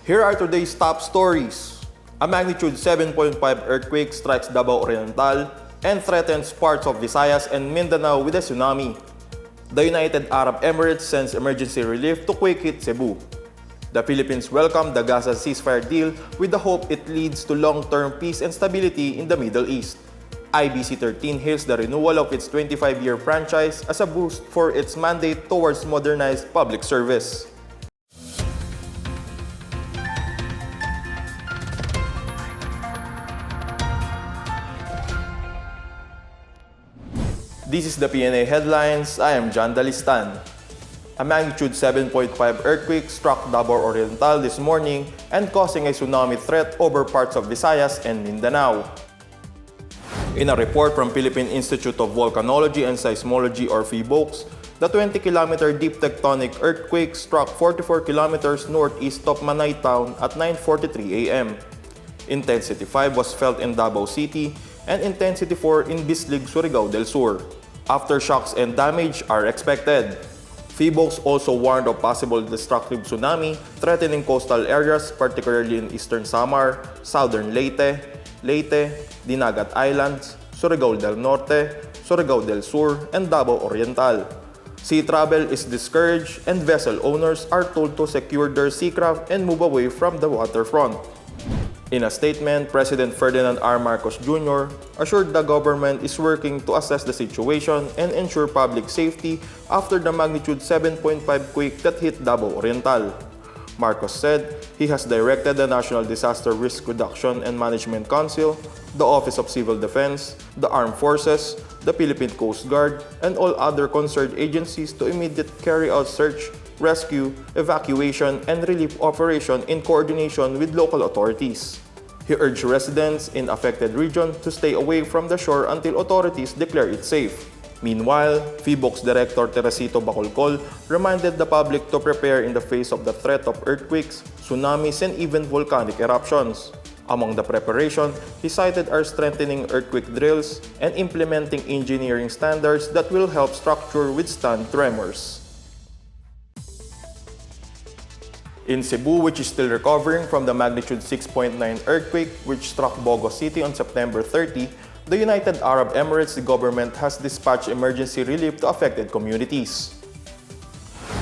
Here are today's top stories. A magnitude 7.5 earthquake strikes Davao Oriental and threatens parts of Visayas and Mindanao with a tsunami. The United Arab Emirates sends emergency relief to quake-hit Cebu. The Philippines welcomed the Gaza ceasefire deal with the hope it leads to long-term peace and stability in the Middle East. IBC 13 hails the renewal of its 25-year franchise as a boost for its mandate towards modernized public service. This is the Pna Headlines. I am John Dalistan. A magnitude 7.5 earthquake struck Davao Oriental this morning and causing a tsunami threat over parts of Visayas and Mindanao. In a report from Philippine Institute of Volcanology and Seismology or PBBM, the 20-kilometer deep tectonic earthquake struck 44 kilometers northeast of Manay Town at 9:43 a.m. Intensity 5 was felt in Davao City and Intensity 4 in Bislig, Surigao del Sur. Aftershocks and damage are expected. PBBM also warned of possible destructive tsunami threatening coastal areas, particularly in eastern Samar, southern Leyte, Dinagat Islands, Surigao del Norte, Surigao del Sur, and Davao Oriental. Sea travel is discouraged and vessel owners are told to secure their seacraft and move away from the waterfront. In a statement, President Ferdinand R. Marcos Jr. assured the government is working to assess the situation and ensure public safety after the magnitude 7.5 quake that hit Davao Oriental. Marcos said he has directed the National Disaster Risk Reduction and Management Council, the Office of Civil Defense, the Armed Forces, the Philippine Coast Guard, and all other concerned agencies to immediately carry out search, rescue, evacuation, and relief operation in coordination with local authorities. He urged residents in affected region to stay away from the shore until authorities declare it safe. Meanwhile, PBBM Director Teresito Bacolcol reminded the public to prepare in the face of the threat of earthquakes, tsunamis, and even volcanic eruptions. Among the preparation, he cited are strengthening earthquake drills and implementing engineering standards that will help structure withstand tremors. In Cebu, which is still recovering from the magnitude 6.9 earthquake which struck Bogo City on September 30, the United Arab Emirates government has dispatched emergency relief to affected communities.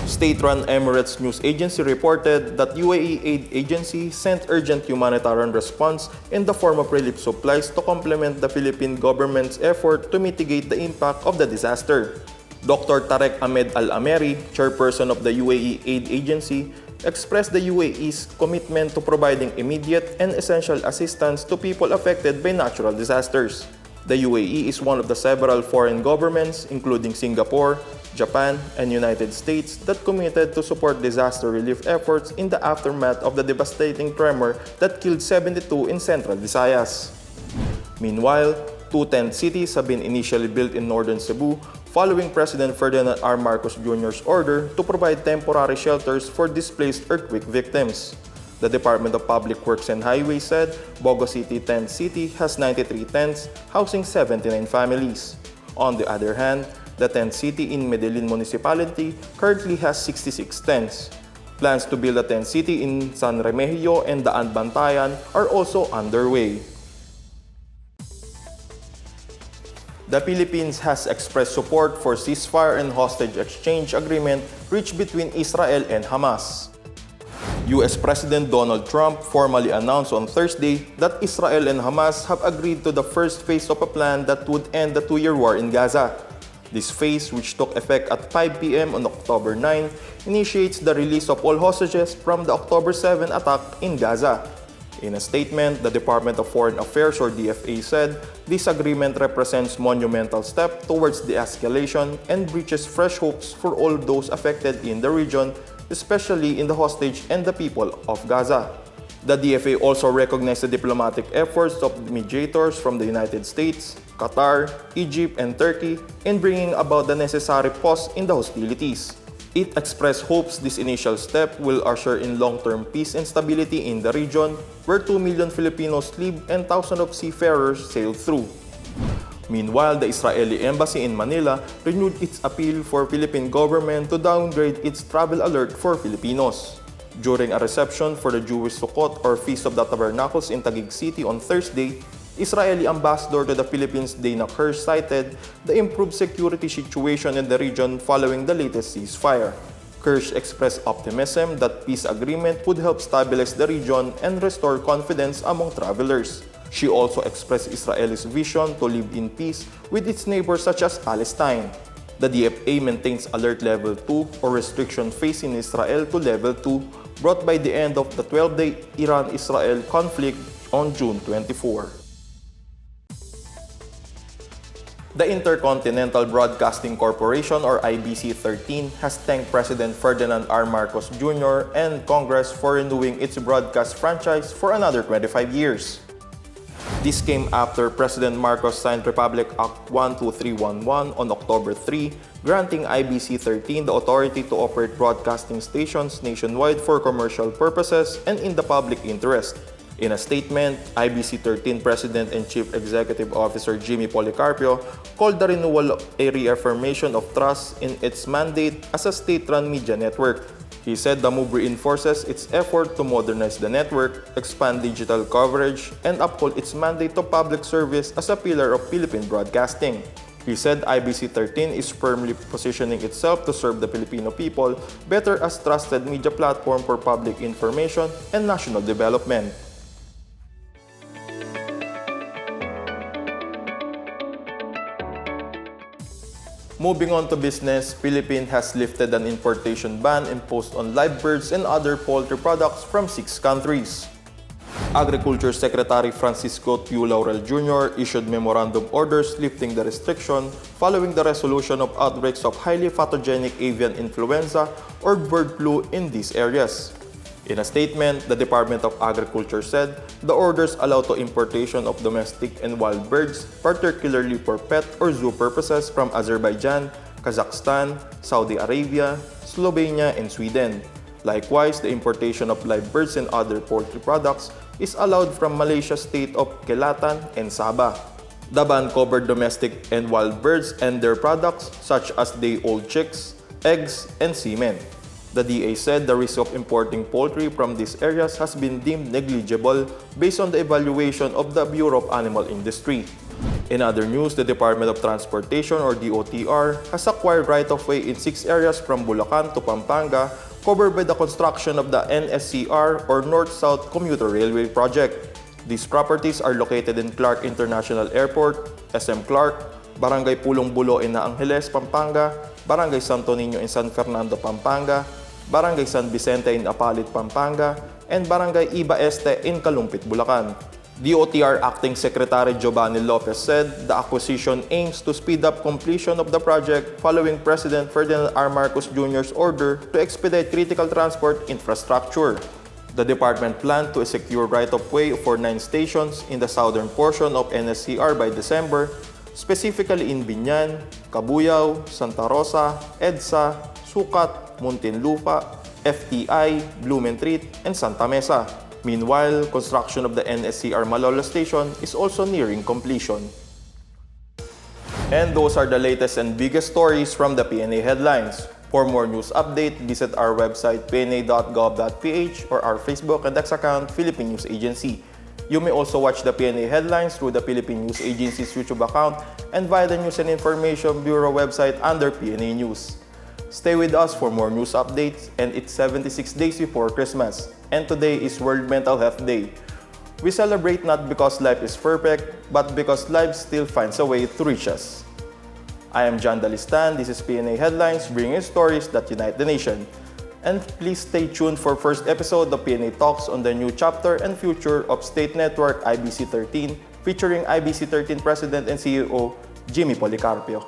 State-run Emirates News Agency reported that UAE Aid Agency sent urgent humanitarian response in the form of relief supplies to complement the Philippine government's effort to mitigate the impact of the disaster. Dr. Tarek Ahmed Al-Ameri, chairperson of the UAE Aid Agency, expressed the UAE's commitment to providing immediate and essential assistance to people affected by natural disasters. The UAE is one of the several foreign governments, including Singapore, Japan, and United States, that committed to support disaster relief efforts in the aftermath of the devastating tremor that killed 72 in central Visayas. Meanwhile, 2 tent cities have been initially built in northern Cebu following President Ferdinand R. Marcos Jr.'s order to provide temporary shelters for displaced earthquake victims. The Department of Public Works and Highways said Bogo City Tent City has 93 tents housing 79 families. On the other hand, the tent city in Medellin Municipality currently has 66 tents. Plans to build a tent city in San Remigio and Daan Bantayan are also underway. The Philippines has expressed support for ceasefire and hostage exchange agreement reached between Israel and Hamas. U.S. President Donald Trump formally announced on Thursday that Israel and Hamas have agreed to the first phase of a plan that would end the 2-year war in Gaza. This phase, which took effect at 5 p.m. on October 9, initiates the release of all hostages from the October 7 attack in Gaza. In a statement, the Department of Foreign Affairs or DFA said this agreement represents a monumental step towards de-escalation and breaches fresh hopes for all those affected in the region, especially in the hostage and the people of Gaza. The DFA also recognized the diplomatic efforts of mediators from the United States, Qatar, Egypt, and Turkey in bringing about the necessary pause in the hostilities. It expressed hopes this initial step will usher in long-term peace and stability in the region, where 2 million Filipinos live and thousands of seafarers sailed through. Meanwhile, the Israeli embassy in Manila renewed its appeal for Philippine government to downgrade its travel alert for Filipinos. During a reception for the Jewish Sukkot or Feast of the Tabernacles in Taguig City on Thursday, Israeli ambassador to the Philippines Dana Kirsch cited the improved security situation in the region following the latest ceasefire. Kirsch expressed optimism that peace agreement would help stabilize the region and restore confidence among travelers. She also expressed Israel's vision to live in peace with its neighbors such as Palestine. The DFA maintains Alert Level 2 or restriction phase in Israel to Level 2 brought by the end of the 12-day Iran-Israel conflict on June 24. The Intercontinental Broadcasting Corporation or IBC-13 has thanked President Ferdinand R. Marcos Jr. and Congress for renewing its broadcast franchise for another 25 years. This came after President Marcos signed Republic Act 12311 on October 3, granting IBC-13 the authority to operate broadcasting stations nationwide for commercial purposes and in the public interest. In a statement, IBC-13 President and Chief Executive Officer Jimmy Policarpio called the renewal a reaffirmation of trust in its mandate as a state-run media network. He said the move reinforces its effort to modernize the network, expand digital coverage, and uphold its mandate to public service as a pillar of Philippine broadcasting. He said IBC-13 is firmly positioning itself to serve the Filipino people better as trusted media platform for public information and national development. Moving on to business, Philippine has lifted an importation ban imposed on live birds and other poultry products from 6 countries. Agriculture Secretary Francisco Q. Laurel Jr. issued memorandum orders lifting the restriction following the resolution of outbreaks of highly pathogenic avian influenza or bird flu in these areas. In a statement, the Department of Agriculture said the orders allow to importation of domestic and wild birds, particularly for pet or zoo purposes from Azerbaijan, Kazakhstan, Saudi Arabia, Slovenia, and Sweden. Likewise, the importation of live birds and other poultry products is allowed from Malaysia's state of Kelatan and Sabah. The ban covered domestic and wild birds and their products such as day-old chicks, eggs, and semen. The DA said the risk of importing poultry from these areas has been deemed negligible based on the evaluation of the Bureau of Animal Industry. In other news, the Department of Transportation or DOTr has acquired right-of-way in 6 areas from Bulacan to Pampanga covered by the construction of the NSCR or North-South Commuter Railway Project. These properties are located in Clark International Airport, SM Clark, Barangay Pulong Bulo in Angeles, Pampanga, Barangay Santo Niño in San Fernando, Pampanga, Barangay San Vicente in Apalit, Pampanga, and Barangay Iba Este in Calumpit, Bulacan. DOTr Acting Secretary Giovanni Lopez said the acquisition aims to speed up completion of the project following President Ferdinand R. Marcos Jr.'s order to expedite critical transport infrastructure. The department planned to secure right-of-way for 9 stations in the southern portion of NSCR by December, specifically in Binyan, Cabuyao, Santa Rosa, EDSA, Sucat, Muntinlupa, FTI, Blumentritt, and Santa Mesa. Meanwhile, construction of the NSCR Malolos station is also nearing completion. And those are the latest and biggest stories from the PNA Headlines. For more news update, visit our website pna.gov.ph or our Facebook and X account, Philippine News Agency. You may also watch the PNA Headlines through the Philippine News Agency's YouTube account and via the News and Information Bureau website under PNA News. Stay with us for more news updates, and it's 76 days before Christmas, and today is World Mental Health Day. We celebrate not because life is perfect, but because life still finds a way to reach us. I am John Dalistan, this is PNA Headlines, bringing stories that unite the nation. And please stay tuned for first episode of PNA Talks on the new chapter and future of State Network IBC-13, featuring IBC-13 President and CEO Jimmy Policarpio.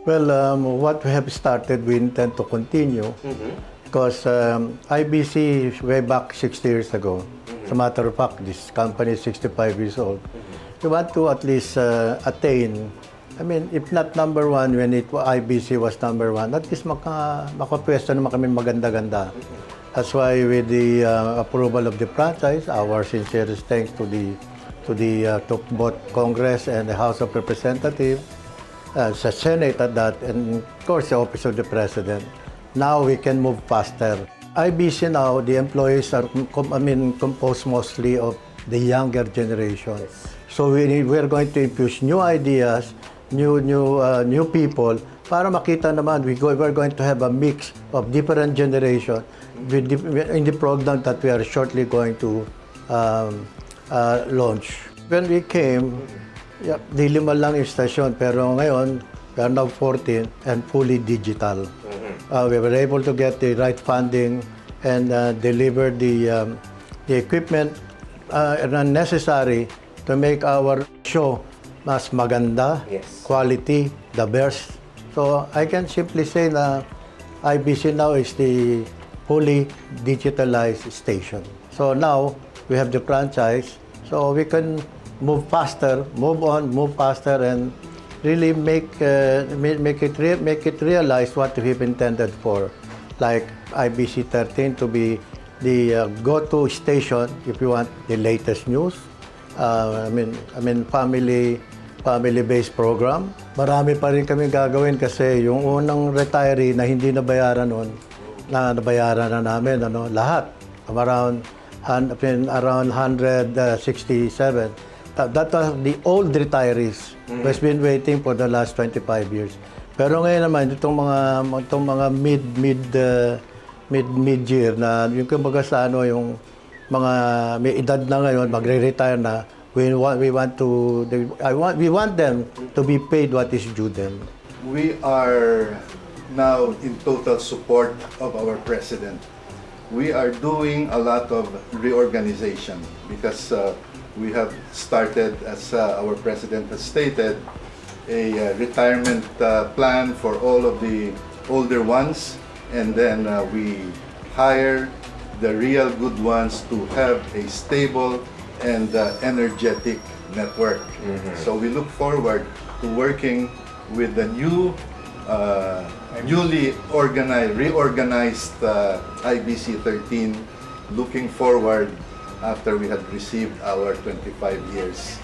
Well, what we have started, we intend to continue because IBC, way back 60 years ago, as a matter of fact, this company is 65 years old. We want to at least attain, I mean, if not number one, when IBC was number one, at least makapwesto naman kami maganda-ganda. That's why with the approval of the franchise, our sincerest thanks to the to both Congress and the House of Representatives, sa Senate at that, and of course the Office of the President. Now we can move faster. IBC now, the employees are composed mostly of the younger generation. So we're going to infuse new ideas, new people, para makita naman we're going to have a mix of different generation in the program that we are shortly going to launch. When we came, di 5 lang yung stasyon, pero ngayon, we are now 14 and fully digital. We were able to get the right funding and deliver the equipment necessary to make our show mas maganda, quality, the best. So I can simply say na IBC now is the fully digitalized station. So now we have the franchise, so we can move faster, move faster, and really make it realize what we've intended for, like IBC 13 to be the go-to station if you want the latest news. Family-based program. Marami pa rin kami gagawin kasi yung unang retiree na hindi nabayaran noon, nabayaran na namin lahat. Around 167. That was the old retirees who has been waiting for the last 25 years. Pero ngayon naman itong mga mid-year na yung kumbaga sa yung mga may edad na ngayon magre-retire na, we want them to be paid what is due them. We are now in total support of our president. We are doing a lot of reorganization because we have started, as our president has stated, a retirement plan for all of the older ones, and then we hire the real good ones to have a stable and energetic network. So we look forward to working with the newly reorganized IBC 13, looking forward after we had received our 25 years